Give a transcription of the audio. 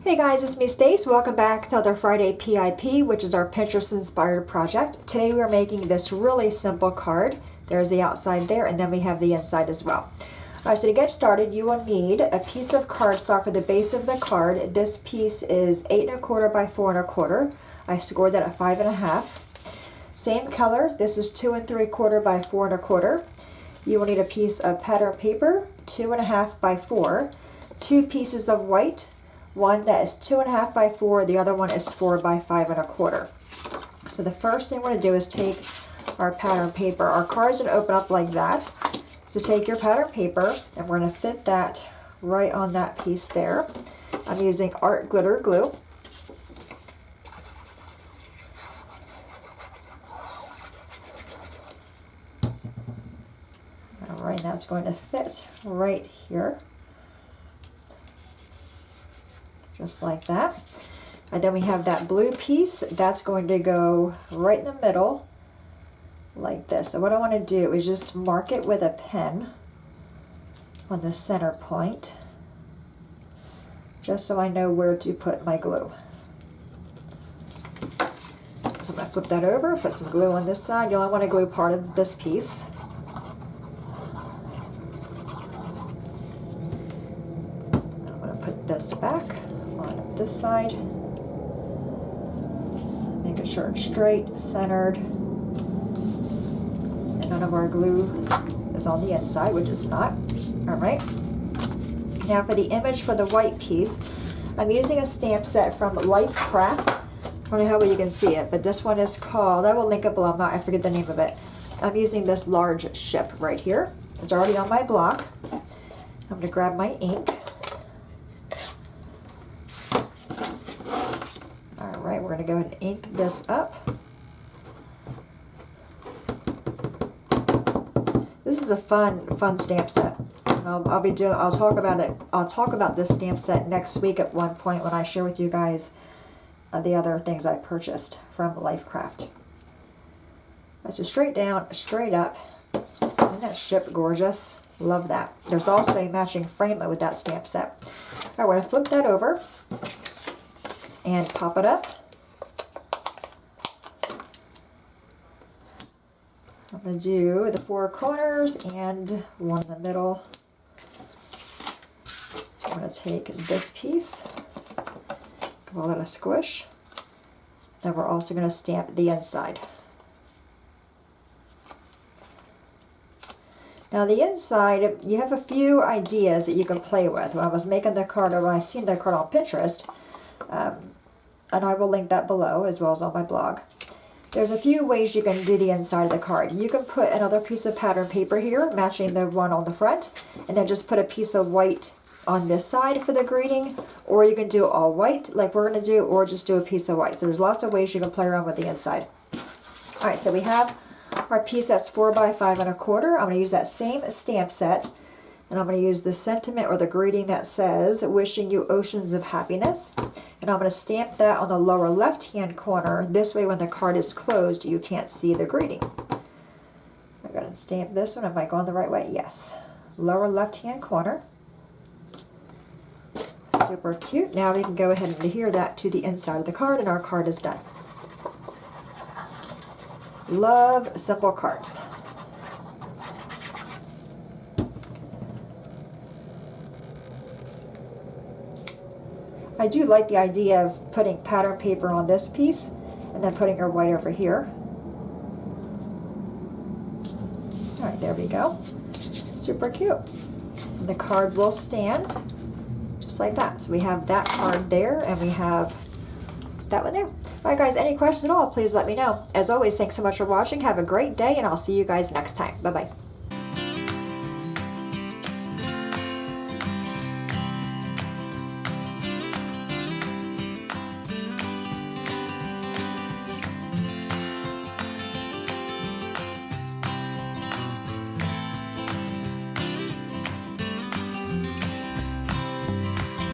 Hey guys, it's me Stace. Welcome back to another Friday PIP, which is our Pinterest inspired project. Today we are making this really simple card. There's the outside there, and then we have the inside as well. Alright, so to get started, you will need a piece of cardstock for the base of the card. This piece is 8 1/4 by 4 1/4. I scored that at 5 1/2. Same color. This is 2 3/4 by 4 1/4. You will need a piece of pattern paper, 2 1/2 by 4, 2 pieces of white. One that is 2 1/2 by 4, the other one is 4 by 5 1/4. So the first thing we're going to do is take our pattern paper. Our card's going to open up like that. So take your pattern paper and we're going to fit that right on that piece there. I'm using art glitter glue. Alright, that's going to fit right here. Just like that. And then we have that blue piece that's going to go right in the middle like this. So what I want to do is just mark it with a pen on the center point, just so I know where to put my glue. So I'm going to flip that over, put some glue on this side. You only want to glue part of this piece. I'm going to put this back on this side, making sure it's straight, centered, and none of our glue is on the inside, which is not. Alright, now for the image for the white piece, I'm using a stamp set from Life Craft. I don't know how well you can see it, but this one is called, I will link it below, I forget the name of it. I'm using this large ship right here. It's already on my block. I'm going to grab my ink. Alright, we're going to go ahead and ink this up. This is a fun stamp set. I'll talk about it. I'll talk about this stamp set next week at one point when I share with you guys the other things I purchased from Lifecraft. That's just straight down, straight up. Isn't that ship gorgeous? Love that. There's also a matching frame with that stamp set. Alright, we're going to flip that over and pop it up. I'm going to do the 4 corners and one in the middle. I'm going to take this piece, give a little squish. Then we're also going to stamp the inside. Now the inside, you have a few ideas that you can play with. When I was making the card, or when I seen the card on Pinterest, and I will link that below as well as on my blog. There's a few ways you can do the inside of the card. You can put another piece of pattern paper here, matching the one on the front, and then just put a piece of white on this side for the greeting, or you can do all white like we're going to do, or just do a piece of white. So there's lots of ways you can play around with the inside. Alright, so we have our piece that's 4 by 5 1/4. I'm going to use that same stamp set, and I'm going to use the sentiment or the greeting that says, wishing you oceans of happiness. And I'm going to stamp that on the lower left-hand corner. This way when the card is closed, you can't see the greeting. I'm going to stamp this one. Am I going the right way? Yes. Lower left-hand corner. Super cute. Now we can go ahead and adhere that to the inside of the card, and our card is done. Love simple cards. I do like the idea of putting pattern paper on this piece and then putting our white over here. Alright, there we go. Super cute. And the card will stand just like that. So we have that card there, and we have that one there. Alright guys, any questions at all, please let me know. As always, thanks so much for watching. Have a great day, and I'll see you guys next time. Bye-bye.